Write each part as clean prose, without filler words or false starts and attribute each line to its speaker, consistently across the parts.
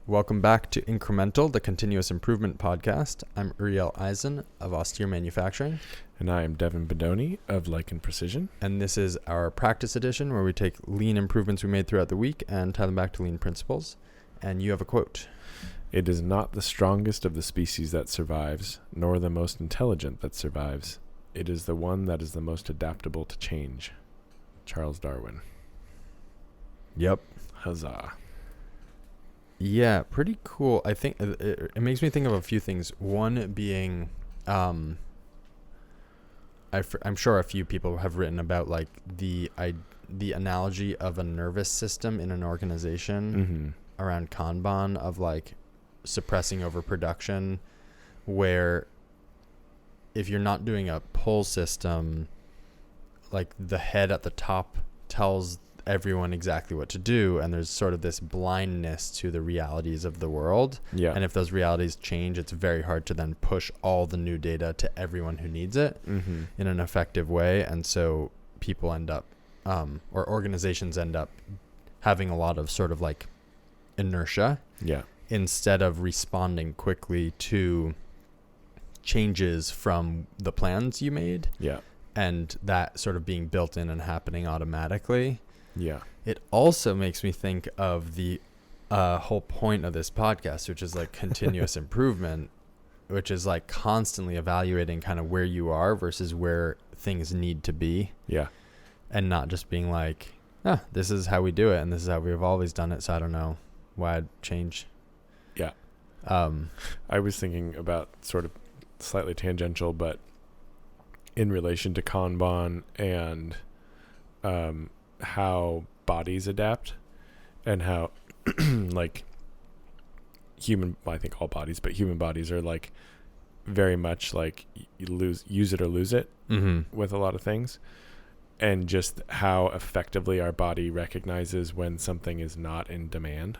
Speaker 1: Welcome back to Incremental, the continuous improvement podcast. I'm Uriel Eisen of Austere Manufacturing.
Speaker 2: And I am Devin and Uriel of Like and Precision.
Speaker 1: And this is our practice edition where we take lean improvements we made throughout the week and tie them back to lean principles. And you have a quote.
Speaker 2: It is not the strongest of the species that survives, nor the most intelligent that survives. It is the one that is the most adaptable to change. Charles Darwin.
Speaker 1: Yep.
Speaker 2: Huzzah.
Speaker 1: Yeah, pretty cool. I think it makes me think of a few things. One being, I'm sure a few people have written about like the analogy of a nervous system in an organization around Kanban of like suppressing overproduction, where if you're not doing a pull system, like the head at the top tells everyone exactly what to do, and there's sort of this blindness to the realities of the world.
Speaker 2: Yeah.
Speaker 1: And if those realities change, it's very hard to then push all the new data to everyone who needs it in an effective way. And so people end up, or organizations end up having a lot of sort of like inertia.
Speaker 2: Yeah.
Speaker 1: Instead of responding quickly to changes from the plans you made.
Speaker 2: Yeah.
Speaker 1: And that sort of being built in and happening automatically.
Speaker 2: Yeah.
Speaker 1: It also makes me think of the whole point of this podcast, which is like continuous improvement, which is like constantly evaluating kind of where you are versus where things need to be.
Speaker 2: Yeah.
Speaker 1: And not just being like, this is how we do it and this is how we've always done it, so I don't know why I'd change.
Speaker 2: Yeah. I was thinking about sort of slightly tangential, but in relation to Kanban and how bodies adapt and how like I think all bodies, but human bodies are like very much like use it or lose it with a lot of things, and just how effectively our body recognizes when something is not in demand,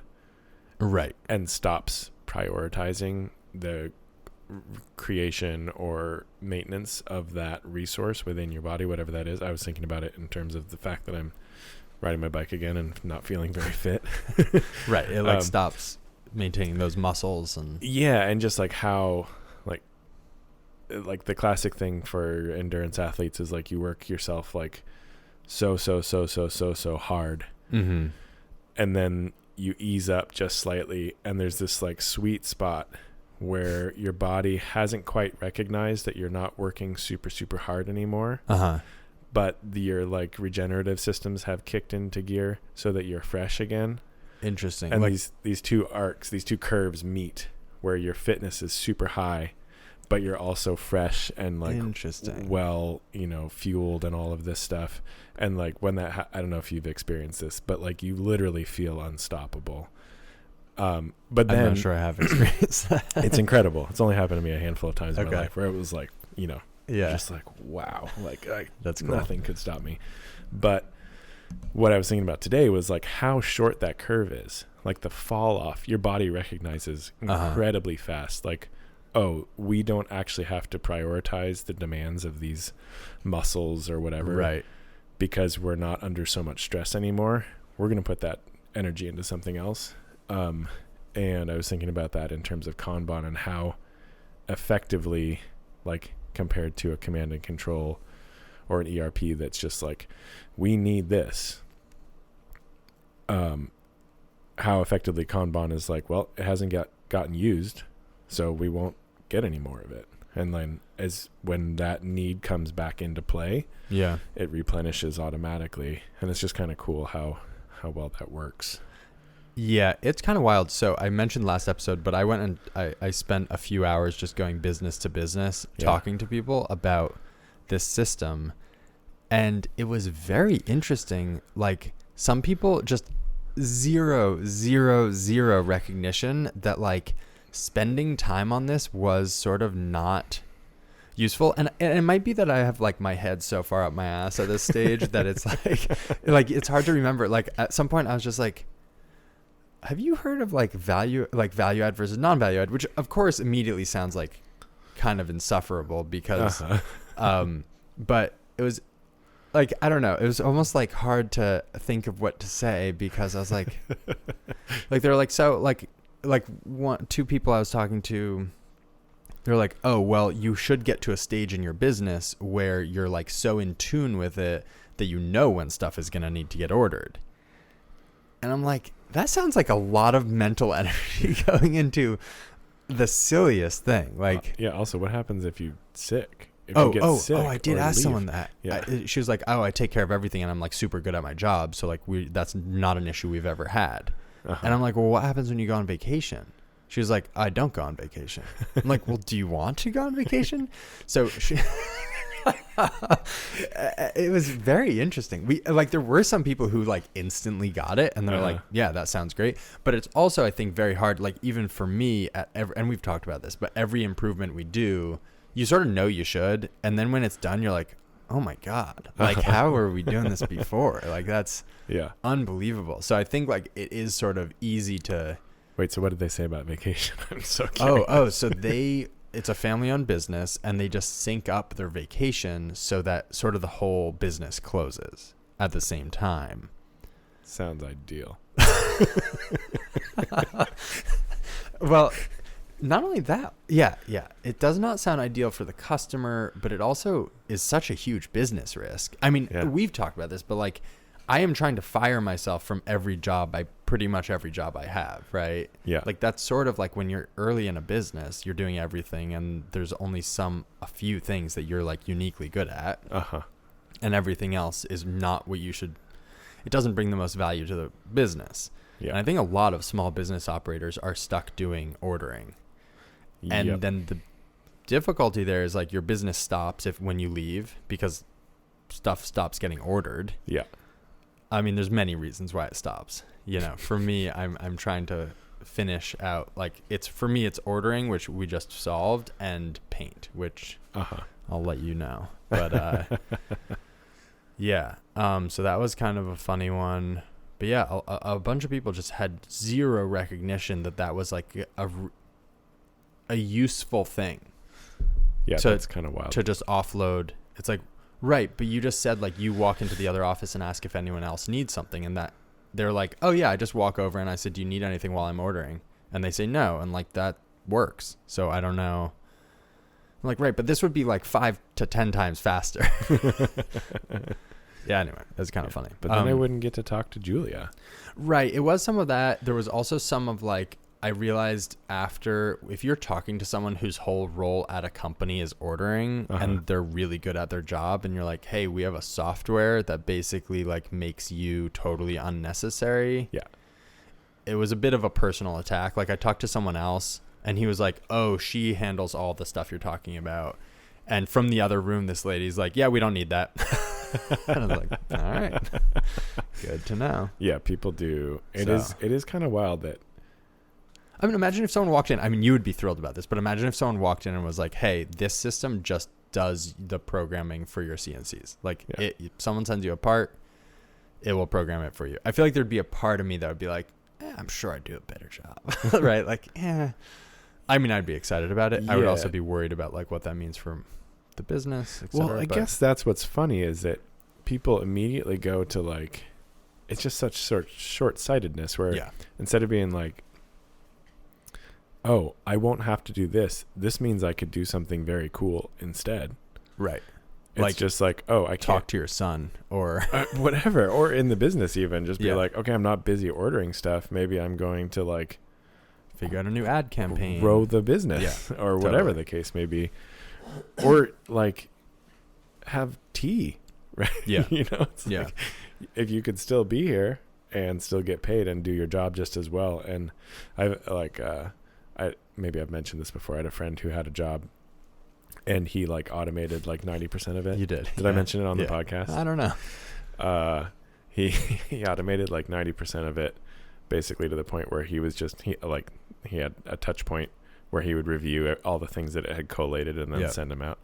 Speaker 1: right,
Speaker 2: and stops prioritizing the creation or maintenance of that resource within your body, whatever that is. I was thinking about it in terms of the fact that I'm riding my bike again and not feeling very fit.
Speaker 1: Right. It like stops maintaining those muscles and
Speaker 2: and just like how like the classic thing for endurance athletes is like you work yourself like so hard, and then you ease up just slightly, and there's this like sweet spot where your body hasn't quite recognized that you're not working super hard anymore. But your like regenerative systems have kicked into gear so that you're fresh again.
Speaker 1: Interesting.
Speaker 2: And
Speaker 1: like,
Speaker 2: these two arcs, these two curves meet where your fitness is super high, but you're also fresh and like well, fueled and all of this stuff. And like when that, I don't know if you've experienced this, but like you literally feel unstoppable. But then
Speaker 1: I'm not sure I have experienced that.
Speaker 2: It's incredible. It's only happened to me a handful of times in my life where it was like, just like, wow, like
Speaker 1: that's cool.
Speaker 2: Nothing could stop me. But what I was thinking about today was like how short that curve is. Like the fall off, your body recognizes incredibly fast. Like, oh, we don't actually have to prioritize the demands of these muscles or whatever.
Speaker 1: Right.
Speaker 2: Because we're not under so much stress anymore. We're going to put that energy into something else. And I was thinking about that in terms of Kanban and how effectively, like compared to a command and control or an ERP that's just like, we need this. How effectively Kanban is like, well, it hasn't gotten used, so we won't get any more of it. And then when that need comes back into play, it replenishes automatically. And it's just kind of cool how well that works.
Speaker 1: Yeah, it's kind of wild. So I mentioned last episode, but I went and I spent a few hours just going business to business, talking to people about this system. And it was very interesting. Like some people just zero recognition that like spending time on this was sort of not useful. And it might be that I have like my head so far up my ass at this stage that it's like it's hard to remember. Like at some point I was just like, have you heard of like value add versus non-value add, which of course immediately sounds like kind of insufferable because, but it was like, I don't know. It was almost like hard to think of what to say because I was like, like they're like, so like like two people I was talking to, they're like, oh, well, you should get to a stage in your business where you're like so in tune with it that you know when stuff is going to need to get ordered. And I'm like, that sounds like a lot of mental energy going into the silliest thing. Like,
Speaker 2: yeah. Also, what happens if you sick? If
Speaker 1: oh,
Speaker 2: you get sick
Speaker 1: I did ask
Speaker 2: leave.
Speaker 1: someone that.
Speaker 2: Yeah.
Speaker 1: She was like, oh, I take care of everything and I'm like super good at my job. So like that's not an issue we've ever had.
Speaker 2: Uh-huh.
Speaker 1: And I'm like, well, what happens when you go on vacation? She was like, I don't go on vacation. I'm like, well, do you want to go on vacation? So she, it was very interesting. There were some people who like instantly got it and they're like, yeah, that sounds great. But it's also, I think, very hard. Like even for me and we've talked about this, but every improvement we do, you sort of know you should. And then when it's done, you're like, oh my God, like how were we doing this before? Like that's unbelievable. So I think like it is sort of easy to.
Speaker 2: Wait, so what did they say about vacation? I'm so curious.
Speaker 1: So it's a family-owned business, and they just sync up their vacation so that sort of the whole business closes at the same time.
Speaker 2: Sounds ideal.
Speaker 1: Well, not only that, yeah. It does not sound ideal for the customer, but it also is such a huge business risk. I mean, we've talked about this, but like, I am trying to fire myself from pretty much every job I have, right?
Speaker 2: Yeah.
Speaker 1: Like that's sort of like when you're early in a business, you're doing everything and there's only a few things that you're like uniquely good at.
Speaker 2: Uh-huh.
Speaker 1: And everything else is not what it doesn't bring the most value to the business.
Speaker 2: Yeah.
Speaker 1: And I think a lot of small business operators are stuck doing ordering. And then the difficulty there is like your business stops when you leave because stuff stops getting ordered.
Speaker 2: Yeah.
Speaker 1: I mean, there's many reasons why it stops. You know, for me, I'm trying to finish out like for me it's ordering, which we just solved, and paint, which I'll let you know. But yeah. So that was kind of a funny one. But yeah, a bunch of people just had zero recognition that was like a useful thing.
Speaker 2: Yeah, that's kind of wild.
Speaker 1: To just offload. It's like, right, but you just said like you walk into the other office and ask if anyone else needs something, and that they're like, oh yeah, I just walk over and I said, do you need anything while I'm ordering? And they say no, and like that works. So I don't know. I'm like, right, but this would be like 5 to 10 times faster. Yeah, anyway, it was kind of funny.
Speaker 2: But then I wouldn't get to talk to Julia.
Speaker 1: Right, it was some of that. There was also some of like, I realized after, if you're talking to someone whose whole role at a company is ordering and they're really good at their job and you're like, hey, we have a software that basically like makes you totally unnecessary.
Speaker 2: Yeah.
Speaker 1: It was a bit of a personal attack. Like I talked to someone else and he was like, oh, she handles all the stuff you're talking about. And from the other room, this lady's like, yeah, we don't need that. And I was like, all right, good to know.
Speaker 2: Yeah, people do. It is kind of wild that.
Speaker 1: I mean, imagine if someone walked in. I mean, you would be thrilled about this, but imagine if someone walked in and was like, hey, this system just does the programming for your CNCs. Like, someone sends you a part, it will program it for you. I feel like there'd be a part of me that would be like, I'm sure I'd do a better job. Right? Like, I mean, I'd be excited about it. I would also be worried about, like, what that means for the business, et cetera.
Speaker 2: Well, I guess that's what's funny is that people immediately go to, like, it's just such short-sightedness where instead of being like, oh, I won't have to do this. This means I could do something very cool instead.
Speaker 1: Right.
Speaker 2: It's like, just like, oh, I
Speaker 1: talk to your son or
Speaker 2: whatever. Or in the business even. Just be like, okay, I'm not busy ordering stuff. Maybe I'm going to like
Speaker 1: figure out a new ad campaign.
Speaker 2: Grow the business or whatever the case may be. Or like have tea. Right? Yeah. You know? It's like, if you could still be here and still get paid and do your job just as well. And maybe I've mentioned this before. I had a friend who had a job and he like automated like 90% of it.
Speaker 1: You did.
Speaker 2: Did I mention it on the podcast?
Speaker 1: I don't know.
Speaker 2: He automated like 90% of it basically to the point where he had a touch point where he would review all the things that it had collated and then send them out.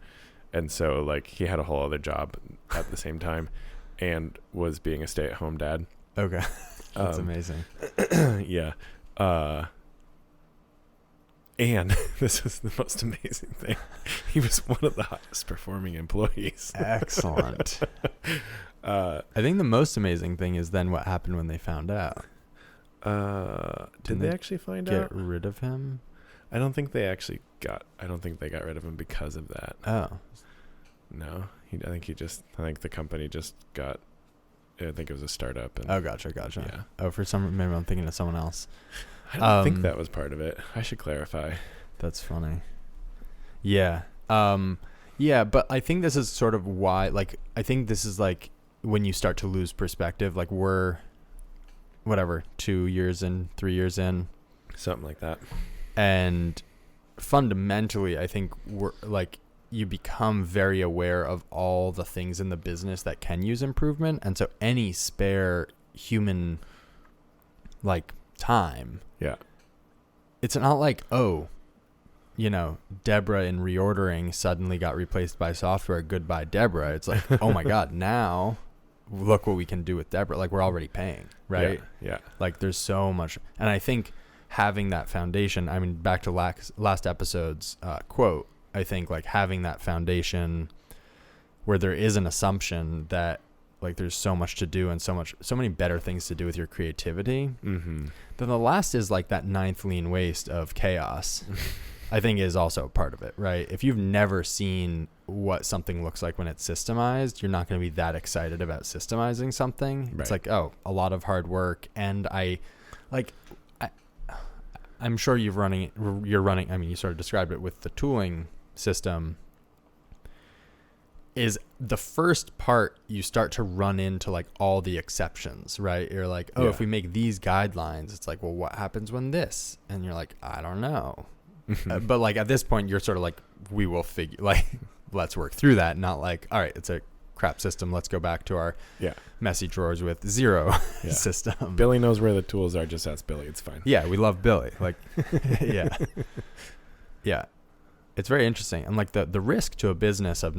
Speaker 2: And so like he had a whole other job at the same time and was being a stay-at-home dad.
Speaker 1: Okay. That's amazing.
Speaker 2: Yeah. And this was the most amazing thing. He was one of the highest performing employees.
Speaker 1: Excellent. I think the most amazing thing is then what happened when they found out.
Speaker 2: Did they actually find
Speaker 1: get
Speaker 2: out?
Speaker 1: rid of him?
Speaker 2: I don't think they got rid of him because of that.
Speaker 1: Oh.
Speaker 2: No. I think the company just got, I think it was a startup. And
Speaker 1: Oh, gotcha.
Speaker 2: Yeah.
Speaker 1: Oh, maybe I'm thinking of someone else.
Speaker 2: I don't think that was part of it. I should clarify.
Speaker 1: That's funny. Yeah. Yeah, but I think this is sort of why, like, I think this is like when you start to lose perspective, like we're, whatever, 2 years in, 3 years in.
Speaker 2: Something like that.
Speaker 1: And fundamentally, I think we're like, you become very aware of all the things in the business that can use improvement. And so any spare human, like, time.
Speaker 2: Yeah.
Speaker 1: It's not like, oh, you know, Deborah in reordering suddenly got replaced by software. Goodbye, Deborah. It's like, oh my God, now look what we can do with Deborah. Like, we're already paying, right?
Speaker 2: Yeah.
Speaker 1: Like, there's so much. And I think having that foundation, I mean, back to last episode's quote, I think like having that foundation where there is an assumption that like there's so much to do and so many better things to do with your creativity.
Speaker 2: Mm-hmm.
Speaker 1: Then the last is like that ninth lean waste of chaos. I think is also part of it, right? If you've never seen what something looks like when it's systemized, you're not going to be that excited about systemizing something. Right. It's like, oh, a lot of hard work. And I'm sure you're running, I mean, you sort of described it with the tooling system, is the first part you start to run into like all the exceptions, right? You're like, oh, if we make these guidelines, it's like, well, what happens when this? And you're like, I don't know. But like at this point, you're sort of like, we will figure, like, let's work through that. Not like, all right, it's a crap system. Let's go back to our messy drawers with zero system.
Speaker 2: Billy knows where the tools are. Just ask Billy. It's fine.
Speaker 1: Yeah, we love Billy. Like, yeah. It's very interesting. And like the risk to a business of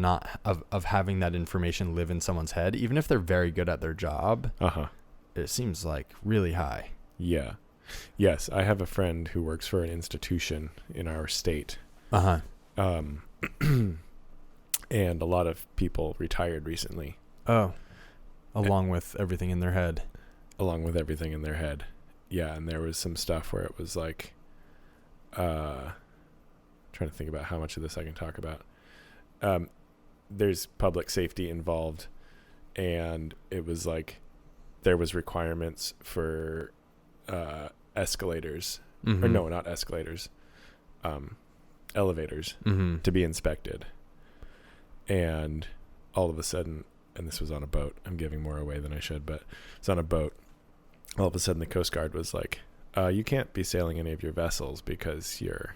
Speaker 1: having that information live in someone's head, even if they're very good at their job, it seems like really high.
Speaker 2: Yeah. Yes. I have a friend who works for an institution in our state. And a lot of people retired recently.
Speaker 1: Oh, along with everything in their head.
Speaker 2: Yeah. And there was some stuff where it was like, trying to think about how much of this I can talk about. There's public safety involved, and it was like there was requirements for escalators, or no, not escalators, elevators to be inspected. And all of a sudden, and this was on a boat, I'm giving more away than I should, but it's on a boat. All of a sudden the Coast Guard was like, you can't be sailing any of your vessels because your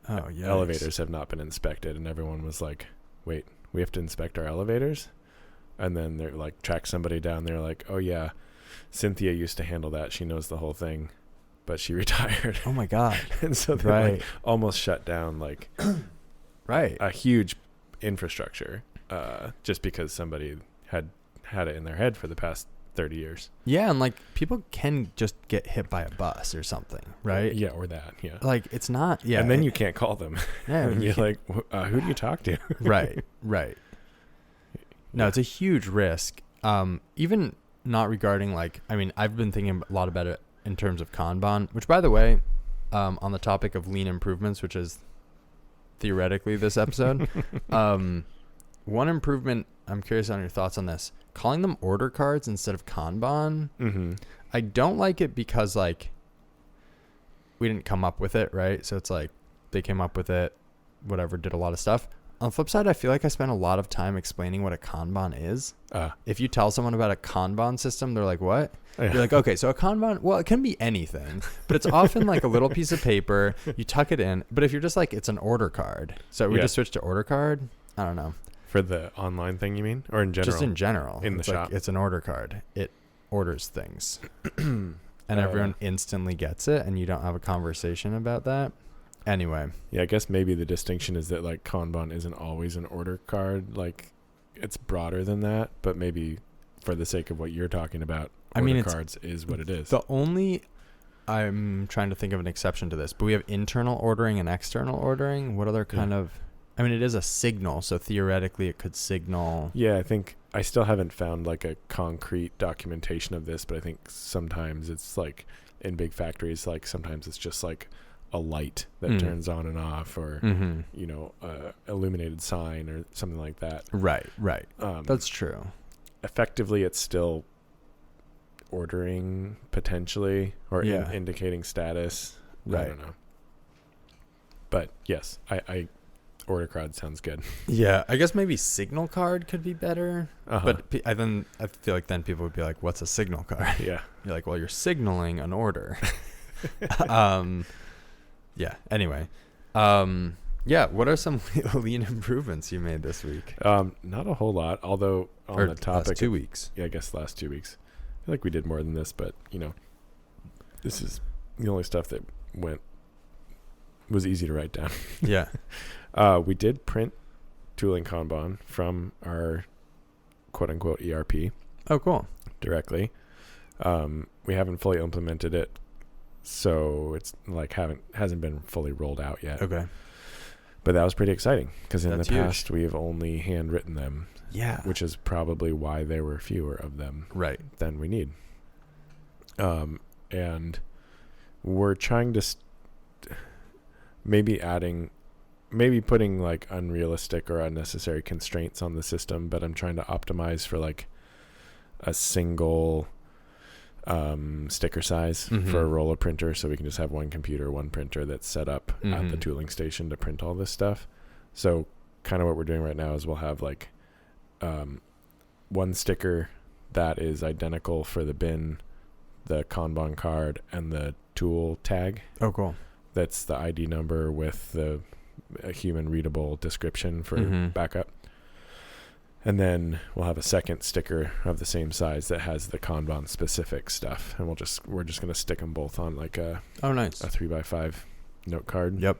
Speaker 2: elevators have not been inspected. And everyone was like, wait, we have to inspect our elevators? And then they're like, track somebody down. They're like, oh yeah, Cynthia used to handle that. She knows the whole thing, but she retired.
Speaker 1: Oh my God.
Speaker 2: And so they like almost shut down like a huge infrastructure just because somebody had it in their head for the past 30 years.
Speaker 1: Yeah, and like people can just get hit by a bus or something, right?
Speaker 2: Yeah, or that. Yeah.
Speaker 1: Like it's not. Yeah.
Speaker 2: And then you can't call them.
Speaker 1: Yeah.
Speaker 2: And you're like, who do you talk to?
Speaker 1: Right. No, it's a huge risk. Even not regarding like, I mean, I've been thinking a lot about it in terms of Kanban, which by the way, on the topic of lean improvements, which is theoretically this episode, one improvement, I'm curious on your thoughts on this, calling them order cards instead of Kanban. I don't like it because like we didn't come up with it, right? So it's like they came up with it, whatever, did a lot of stuff. On the flip side, I feel like I spent a lot of time explaining what a Kanban is. If you tell someone about a Kanban system, they're like, what? You're like, okay, so a Kanban, well, it can be anything, but it's often like a little piece of paper. You tuck it in. But if you're just like, it's an order card. So we just switched to order card. I don't know.
Speaker 2: For the online thing, you mean? Or in general?
Speaker 1: Just in general.
Speaker 2: In the shop?
Speaker 1: It's an order card. It orders things. And everyone instantly gets it, and you don't have a conversation about that. Anyway.
Speaker 2: Yeah, I guess maybe the distinction is that like Kanban isn't always an order card. Like it's broader than that, but maybe for the sake of what you're talking about, order cards is what it is. I'm trying to think of an exception to this, but we have internal ordering and external ordering. What other kind of... I mean, it is a signal, so theoretically it could signal... Yeah, I think I still haven't found like a concrete documentation of this, but I think sometimes it's like in big factories, like sometimes it's just like a light that
Speaker 1: Mm.
Speaker 2: turns on and off, or
Speaker 1: Mm-hmm.
Speaker 2: you know, illuminated sign or something like that.
Speaker 1: Right. That's true.
Speaker 2: Effectively, it's still ordering potentially, or indicating status.
Speaker 1: Right.
Speaker 2: I don't know. But yes, I order card sounds good.
Speaker 1: Yeah, I guess maybe signal card could be better.
Speaker 2: Uh-huh.
Speaker 1: But I feel like then people would be like, "What's a signal card?"
Speaker 2: Yeah.
Speaker 1: You're like, "Well, you're signaling an order." Yeah. Anyway, yeah. What are some lean improvements you made this week?
Speaker 2: Not a whole lot, although on the topic
Speaker 1: last 2 weeks.
Speaker 2: Yeah, I guess last 2 weeks. I feel like we did more than this, but you know, this is the only stuff that was easy to write down.
Speaker 1: Yeah.
Speaker 2: We did print tooling Kanban from our quote unquote ERP
Speaker 1: Oh, cool.
Speaker 2: directly. We haven't fully implemented it, so it's like hasn't been fully rolled out yet.
Speaker 1: Okay.
Speaker 2: But that was pretty exciting because in
Speaker 1: That's
Speaker 2: the
Speaker 1: huge.
Speaker 2: past we have only handwritten them,
Speaker 1: Yeah.
Speaker 2: which is probably why there were fewer of them
Speaker 1: Right.
Speaker 2: than we need. And we're trying to maybe putting like unrealistic or unnecessary constraints on the system, but I'm trying to optimize for like a single sticker size for a roller printer, so we can just have one computer, one printer that's set up at the tooling station to print all this stuff. So kind of what we're doing right now is we'll have like one sticker that is identical for the bin, the Kanban card, and the tool tag.
Speaker 1: Oh, cool.
Speaker 2: That's the ID number with a human readable description for backup. And then we'll have a second sticker of the same size that has the Kanban specific stuff, and we're just going to stick them both on like a 3x5 note card.
Speaker 1: Yep.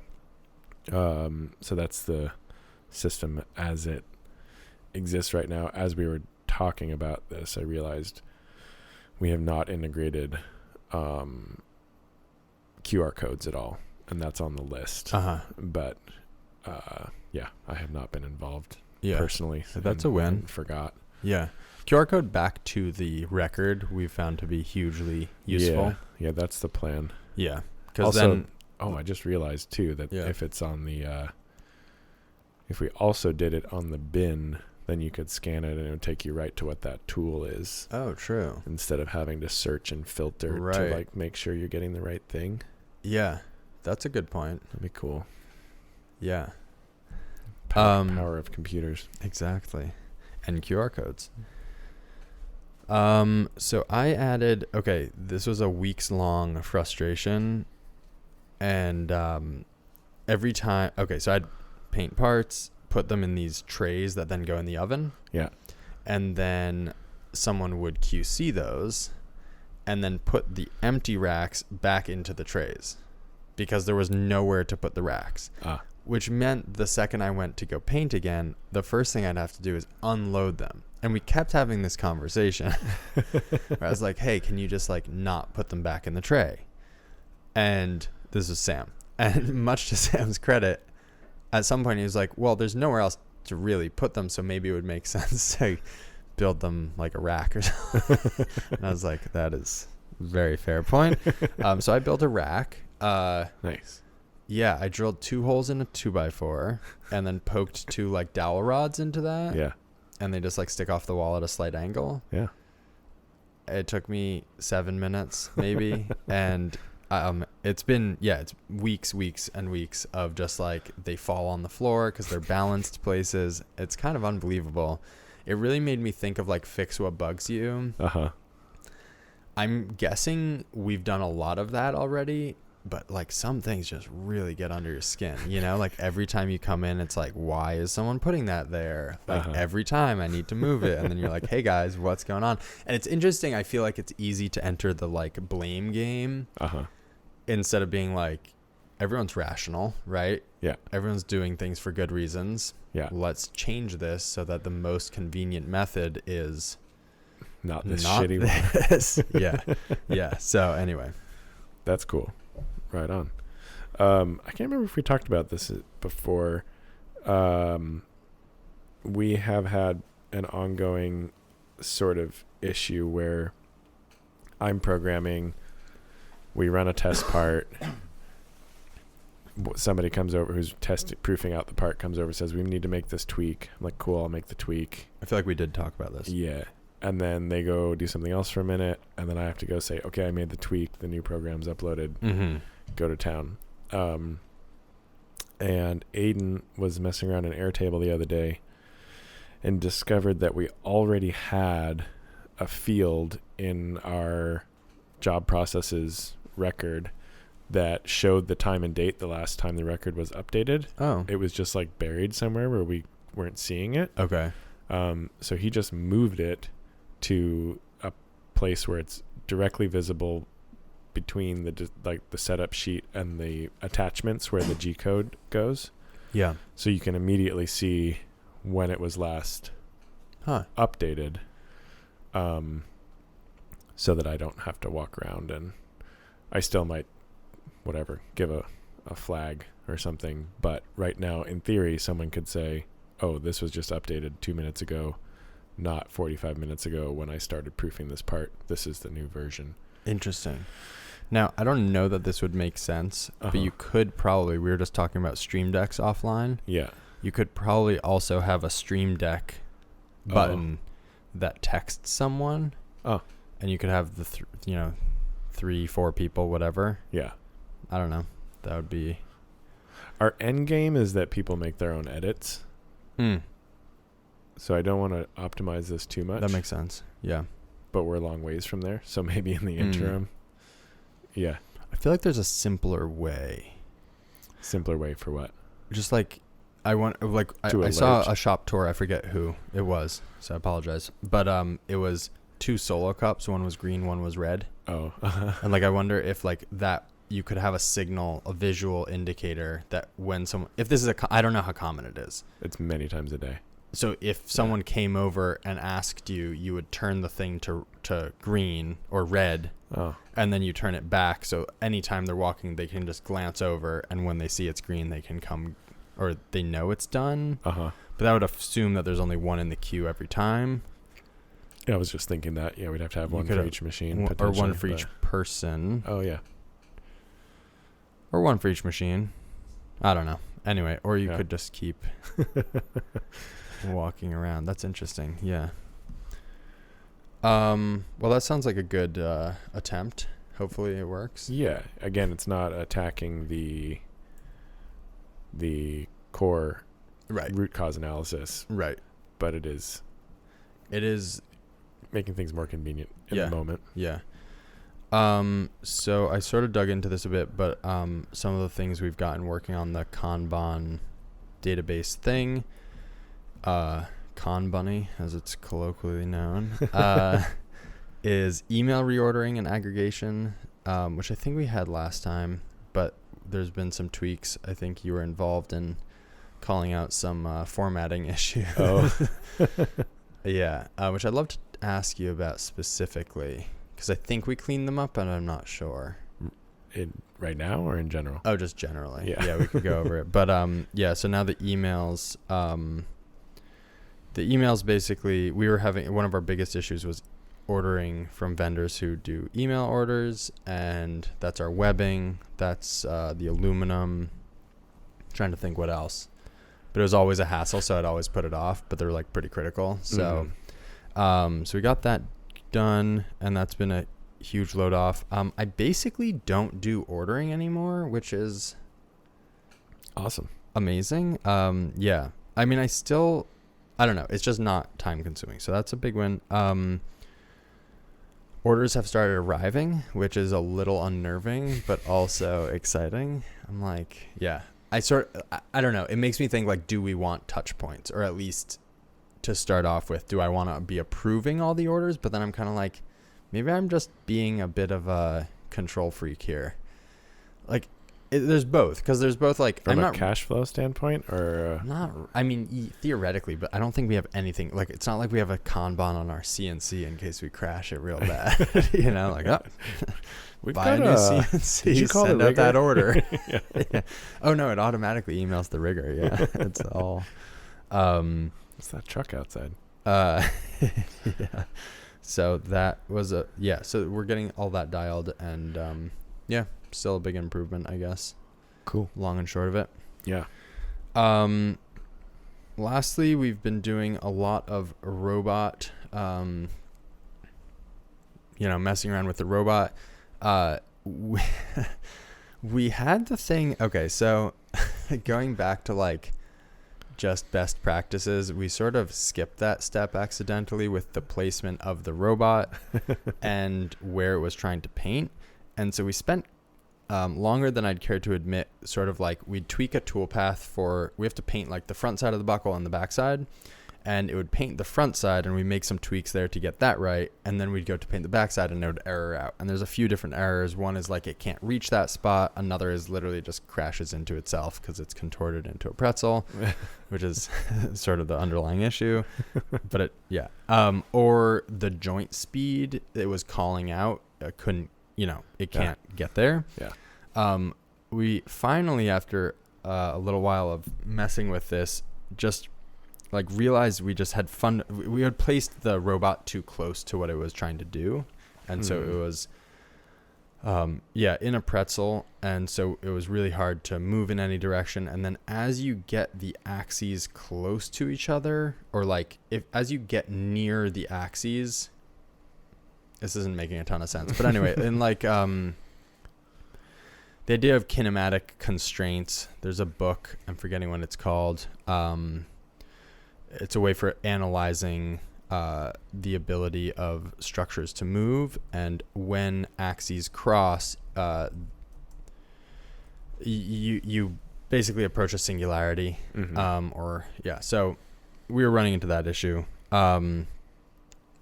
Speaker 2: So that's the system as it exists right now. As we were talking about this, I realized we have not integrated QR codes at all, and that's on the list. But yeah, I have not been involved personally.
Speaker 1: So that's a win.
Speaker 2: Forgot.
Speaker 1: Yeah. QR code back to the record we've found to be hugely useful.
Speaker 2: Yeah, that's the plan.
Speaker 1: Yeah. Because
Speaker 2: Also,
Speaker 1: then...
Speaker 2: I just realized too that if it's on the if we also did it on the bin, then you could scan it and it would take you right to what that tool is.
Speaker 1: Oh, true.
Speaker 2: Instead of having to search and filter to like make sure you're getting the right thing.
Speaker 1: Yeah. That's a good point.
Speaker 2: That'd be cool.
Speaker 1: Yeah.
Speaker 2: Power of computers.
Speaker 1: Exactly. And QR codes. So I added, this was a weeks long frustration. And every time, so I'd paint parts, put them in these trays that then go in the oven.
Speaker 2: Yeah.
Speaker 1: And then someone would QC those and then put the empty racks back into the trays because there was nowhere to put the racks. Which meant the second I went to go paint again, the first thing I'd have to do is unload them. And we kept having this conversation where I was like, hey, can you just like not put them back in the tray? And this is Sam. And much to Sam's credit, at some point he was like, well, there's nowhere else to really put them, so maybe it would make sense to build them like a rack or something. And I was like, that is a very fair point. So I built a rack.
Speaker 2: Nice.
Speaker 1: Yeah, I drilled 2 holes in a 2x4 and then poked 2 like dowel rods into that.
Speaker 2: Yeah. And
Speaker 1: they just like stick off the wall at a slight angle.
Speaker 2: Yeah.
Speaker 1: It took me 7 minutes maybe. And it's been, it's weeks and weeks of just like they fall on the floor because they're balanced places. It's kind of unbelievable. It really made me think of like fix what bugs you. I'm guessing we've done a lot of that already. But like some things just really get under your skin, you know, like every time you come in, it's like, why is someone putting that there? Like every time I need to move it. And then you're like, hey guys, what's going on? And it's interesting. I feel like it's easy to enter the like blame game instead of being like, everyone's rational, right?
Speaker 2: Yeah.
Speaker 1: Everyone's doing things for good reasons.
Speaker 2: Yeah.
Speaker 1: Let's change this so that the most convenient method is
Speaker 2: not shitty
Speaker 1: one. Yeah. So anyway,
Speaker 2: that's cool. Right on. I can't remember if we talked about this before. We have had an ongoing sort of issue where I'm programming We run a test part. Somebody comes over who's proofing out the part, comes over, says, we need to make this tweak. I'm like, cool, I'll make the tweak.
Speaker 1: I feel like we did talk about this.
Speaker 2: Yeah. And then they go do something else for a minute, and then I have to go say, okay, I made the tweak. The new program's uploaded.
Speaker 1: Mm-hmm.
Speaker 2: Go to town. And Aiden was messing around in Airtable the other day and discovered that we already had a field in our job processes record that showed the time and date the last time the record was updated.
Speaker 1: Oh.
Speaker 2: It was just like buried somewhere where we weren't seeing it.
Speaker 1: Okay.
Speaker 2: So he just moved it to a place where it's directly visible between the setup sheet and the attachments where the G code goes.
Speaker 1: Yeah.
Speaker 2: So you can immediately see when it was last updated. So that I don't have to walk around, and I still might give a flag or something. But right now, in theory, someone could say, oh, this was just updated 2 minutes ago, not 45 minutes ago when I started proofing this part. This is the new version.
Speaker 1: Interesting. Now, I don't know that this would make sense, but you could probably, we were just talking about Stream Decks offline. Yeah. You could probably also have a Stream Deck button that texts someone. Oh. And you could have the, 3-4 people, whatever. Yeah. I don't know. That would be...
Speaker 2: Our end game is that people make their own edits. So I don't want to optimize this too much.
Speaker 1: That makes sense. Yeah.
Speaker 2: But we're a long ways from there. So maybe in the interim. Yeah.
Speaker 1: I feel like there's a simpler way.
Speaker 2: Simpler way for what?
Speaker 1: Just like, I saw a shop tour. I forget who it was, so I apologize. But it was 2 solo cups. One was green, one was red. Oh. And I wonder if that you could have a signal, a visual indicator that when someone, if this is I don't know how common it is.
Speaker 2: It's many times a day.
Speaker 1: So if someone came over and asked you, you would turn the thing to green or red, and then you turn it back. So anytime they're walking, they can just glance over, and when they see it's green, they can come, or they know it's done. But that would assume that there's only one in the queue every time.
Speaker 2: Yeah, I was just thinking that. Yeah, we'd have to have one for each machine.
Speaker 1: Or one for each person.
Speaker 2: Oh, yeah.
Speaker 1: Or one for each machine. I don't know. Anyway, or you could just keep walking around. That's interesting. Yeah. Well, that sounds like a good attempt. Hopefully it works.
Speaker 2: Yeah. Again, it's not attacking the core root cause analysis. Right. But it is making things more convenient in the moment.
Speaker 1: Yeah. So I sort of dug into this a bit, but some of the things we've gotten working on the Kanban database thing, Kanbunny, as it's colloquially known, is email reordering and aggregation, which I think we had last time, but there's been some tweaks. I think you were involved in calling out some formatting issues. Oh. Yeah, which I'd love to ask you about specifically. Because I think we cleaned them up, and I'm not sure.
Speaker 2: Right now or in general?
Speaker 1: Oh, just generally. Yeah, we could go over it. But so now the emails. The emails basically, we were having, one of our biggest issues was ordering from vendors who do email orders, and that's our webbing. That's the aluminum. I'm trying to think what else. But it was always a hassle, so I'd always put it off. But they're pretty critical. So, so we got that done, and that's been a huge load off. I basically don't do ordering anymore, which is
Speaker 2: awesome,
Speaker 1: amazing. Yeah, I mean, I don't know, it's just not time consuming, so that's a big win. Orders have started arriving, which is a little unnerving but also exciting. I'm like, yeah, I don't know, it makes me think do we want touch points, or at least to start off with, do I want to be approving all the orders? But then I'm kind of maybe I'm just being a bit of a control freak here. There's both, because there's both
Speaker 2: from a cash flow standpoint, or
Speaker 1: not. I mean, theoretically, but I don't think we have anything it's not like we have a Kanban on our CNC in case we crash it real bad. We've buy a new CNC. Did you send out that order? Yeah. Oh no, it automatically emails the rigger. Yeah, it's all.
Speaker 2: What's that truck outside?
Speaker 1: Yeah. So that was so we're getting all that dialed, and Yeah, still a big improvement, I guess.
Speaker 2: Cool.
Speaker 1: Long and short of it.
Speaker 2: Yeah.
Speaker 1: Lastly, we've been doing a lot of robot, messing around with the robot. We had the thing. Okay, so going back to like just best practices, we sort of skipped that step accidentally with the placement of the robot and where it was trying to paint. And so we spent longer than I'd care to admit, sort of like we'd tweak a toolpath we have to paint like the front side of the buckle and the back side, and it would paint the front side and we make some tweaks there to get that right. And then we'd go to paint the back side and it would error out. And there's a few different errors. One is like it can't reach that spot. Another is literally just crashes into itself because it's contorted into a pretzel, which is sort of the underlying issue. But or the joint speed it was calling out couldn't, it can't get there.
Speaker 2: Yeah.
Speaker 1: We finally, after a little while of messing with this, just like realized we just had fun. We had placed the robot too close to what it was trying to do. And so it was, in a pretzel. And so it was really hard to move in any direction. And then as you get the axes close to each other, or like as you get near the axes, this isn't making a ton of sense, but anyway, in like, the idea of kinematic constraints, there's a book, I'm forgetting what it's called. It's a way for analyzing the ability of structures to move, and when axes cross, you basically approach a singularity. So we were running into that issue.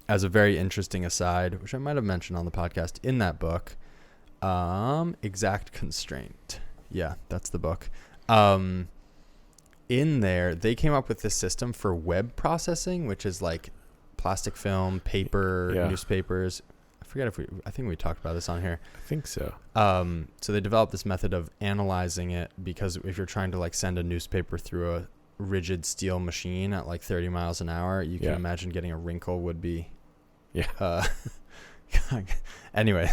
Speaker 1: As a very interesting aside, which I might have mentioned on the podcast, in that book, Exact Constraint. Yeah, that's the book. In there, they came up with this system for web processing, which is like plastic film, paper, newspapers. I think we talked about this on here.
Speaker 2: I think so.
Speaker 1: So they developed this method of analyzing it, because if you're trying to like send a newspaper through a rigid steel machine at like 30 miles an hour, you can imagine getting a wrinkle would be. Yeah. Anyway,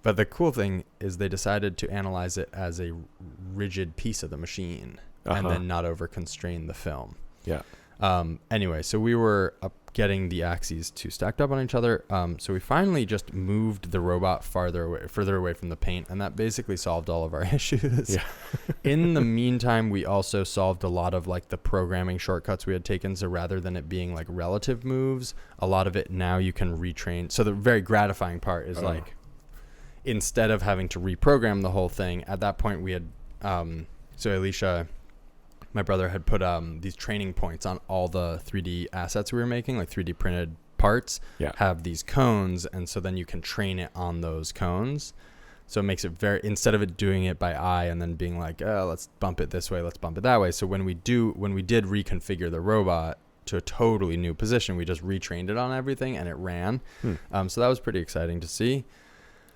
Speaker 1: but the cool thing is they decided to analyze it as a rigid piece of the machine and then not over constrain the film.
Speaker 2: Yeah.
Speaker 1: Anyway, so we were getting the axes too stacked up on each other. So we finally just moved the robot further away from the paint, and that basically solved all of our issues. Yeah. In the meantime, we also solved a lot of like the programming shortcuts we had taken. So rather than it being like relative moves, a lot of it now you can retrain. So the very gratifying part is like, instead of having to reprogram the whole thing, at that point we had, so Alicia, my brother, had put these training points on all the 3D assets we were making, like 3D printed parts, have these cones. And so then you can train it on those cones. So it makes it instead of it doing it by eye and then being like, oh, let's bump it this way, let's bump it that way. So when we did reconfigure the robot to a totally new position, we just retrained it on everything and it ran. So that was pretty exciting to see.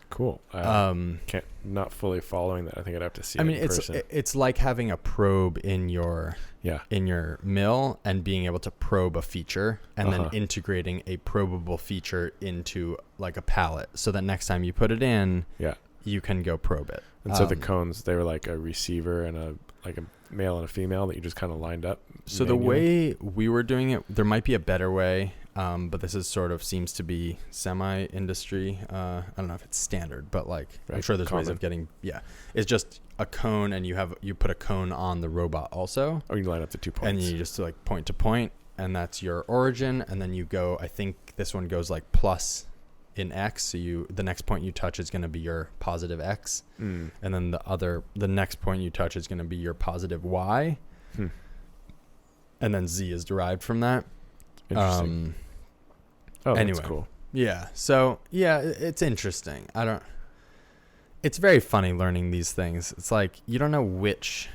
Speaker 2: Cool. Not fully following that. I think I'd have to see.
Speaker 1: It's like having a probe in your mill and being able to probe a feature and then integrating a probable feature into like a pallet, so that next time you put it in, you can go probe it.
Speaker 2: And so the cones, they were like a receiver and a male and a female that you just kind of lined up.
Speaker 1: So the way we were doing it, there might be a better way. But this is sort of seems to be semi-industry. I don't know if it's standard, but like I'm sure there's ways of getting. Yeah, it's just a cone, and you put a cone on the robot also.
Speaker 2: Oh, you line up the 2 points,
Speaker 1: and you just like point to point, and that's your origin. And then you go. I think this one goes like plus in X. So the next point you touch is going to be your positive X, and then the next point you touch is going to be your positive Y, and then Z is derived from that.
Speaker 2: Interesting. Anyway, that's cool.
Speaker 1: Yeah. So it's interesting. It's very funny learning these things. It's like, you don't know which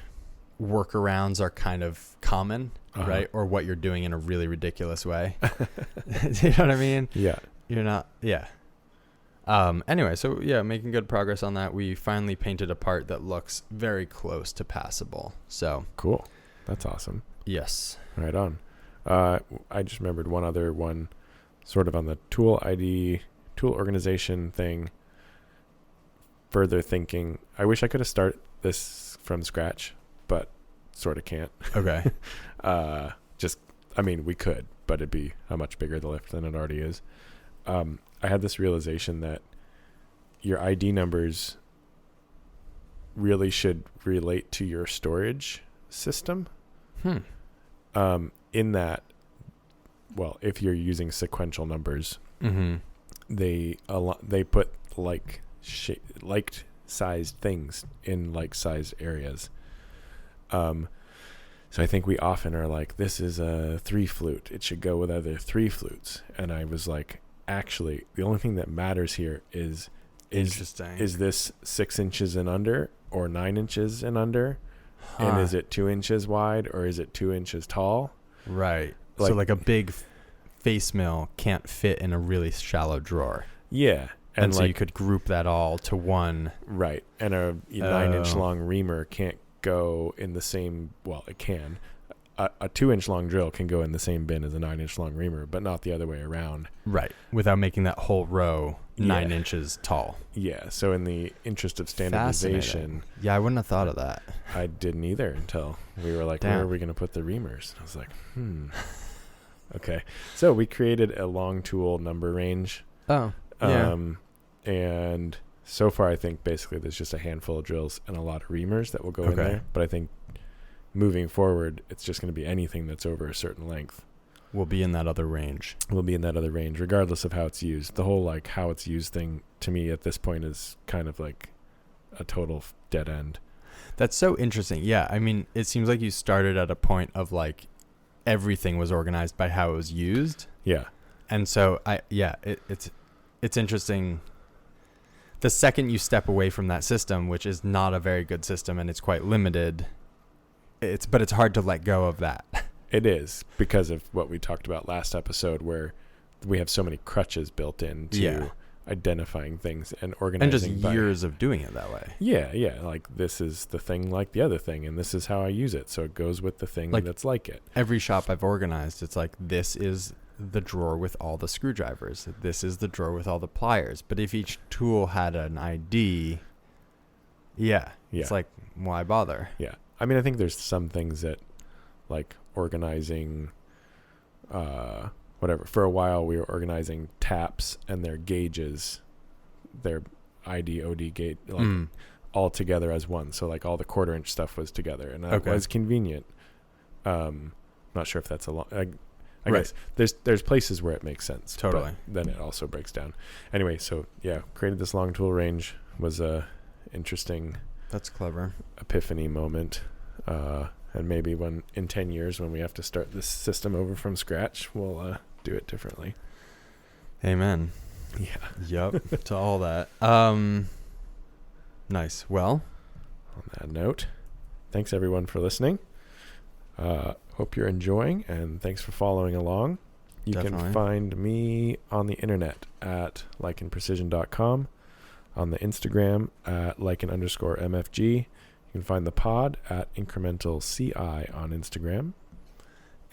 Speaker 1: workarounds are kind of common, right? Or what you're doing in a really ridiculous way. You know what I mean?
Speaker 2: Yeah.
Speaker 1: You're not. Yeah. Anyway, so making good progress on that. We finally painted a part that looks very close to passable. So
Speaker 2: cool. That's awesome.
Speaker 1: Yes.
Speaker 2: Right on. I just remembered one other one, sort of on the tool ID, tool organization thing. further thinking, I wish I could have started this from scratch, but sort of can't.
Speaker 1: Okay.
Speaker 2: We could, but it'd be a much bigger lift than it already is. I had this realization that your ID numbers really should relate to your storage system. In that, well, if you're using sequential numbers, they put like sized things in like sized areas. So I think we often are like, this is a 3 flute. It should go with other 3 flutes. And I was like, actually, the only thing that matters here is this 6 inches and under or 9 inches and under? And is it 2 inches wide or is it 2 inches tall?
Speaker 1: Right. So like a big face mill can't fit in a really shallow drawer.
Speaker 2: Yeah.
Speaker 1: And so you could group that all to one.
Speaker 2: Right. And a 9-inch long reamer can't go in the same, well, it can. A 2-inch long drill can go in the same bin as a 9-inch long reamer, but not the other way around.
Speaker 1: Right. Without making that whole row 9 inches tall.
Speaker 2: Yeah. So in the interest of standardization.
Speaker 1: Yeah, I wouldn't have thought of that.
Speaker 2: I didn't either until we were like,
Speaker 1: Damn.
Speaker 2: where are we going to put the reamers? I was like, Okay. So we created a long tool number range.
Speaker 1: Oh, yeah.
Speaker 2: And so far, I think basically there's just a handful of drills and a lot of reamers that will go in there. But I think moving forward, it's just going to be anything that's over a certain length.
Speaker 1: Will be in that other range.
Speaker 2: Regardless of how it's used. The whole like how it's used thing to me at this point is kind of like a total dead end.
Speaker 1: That's so interesting. Yeah. I mean, it seems like you started at a point of like everything was organized by how it was used.
Speaker 2: Yeah.
Speaker 1: And so it's interesting. The second you step away from that system, which is not a very good system and it's quite limited, but it's hard to let go of that.
Speaker 2: It is because of what we talked about last episode, where we have so many crutches built into identifying things and organizing.
Speaker 1: And just years of doing it that way.
Speaker 2: Yeah. Like this is the thing like the other thing, and this is how I use it. So it goes with the thing that's like it.
Speaker 1: Every shop I've organized, it's like, this is the drawer with all the screwdrivers. This is the drawer with all the pliers. But if each tool had an ID, it's like, why bother?
Speaker 2: Yeah. I mean, I think there's some things that like organizing, whatever. For a while, we were organizing taps and their gauges, their ID, OD gauge, like all together as one. So like all the 1/4-inch stuff was together, and that was convenient. Not sure if that's a long. I guess there's places where it makes sense.
Speaker 1: Totally.
Speaker 2: But then it also breaks down. Anyway, so created this long tool range. Was a interesting.
Speaker 1: That's clever.
Speaker 2: Epiphany moment. And maybe in 10 years when we have to start this system over from scratch, we'll do it differently.
Speaker 1: Amen.
Speaker 2: Yeah.
Speaker 1: Yep. To all that. Nice. Well,
Speaker 2: on that note, thanks everyone for listening. Hope you're enjoying, and thanks for following along. You can find me on the internet at likeandprecision.com, on the Instagram at @like_MFG. You can find the pod at incrementalci on Instagram.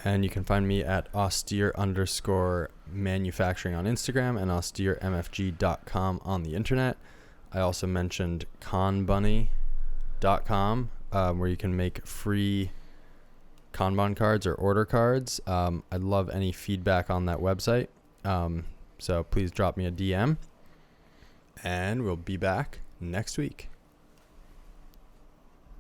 Speaker 1: And you can find me at austere_manufacturing on Instagram and austeremfg.com on the internet. I also mentioned Kanbunny.com, where you can make free Kanban cards or order cards. I'd love any feedback on that website. So please drop me a DM, and we'll be back next week.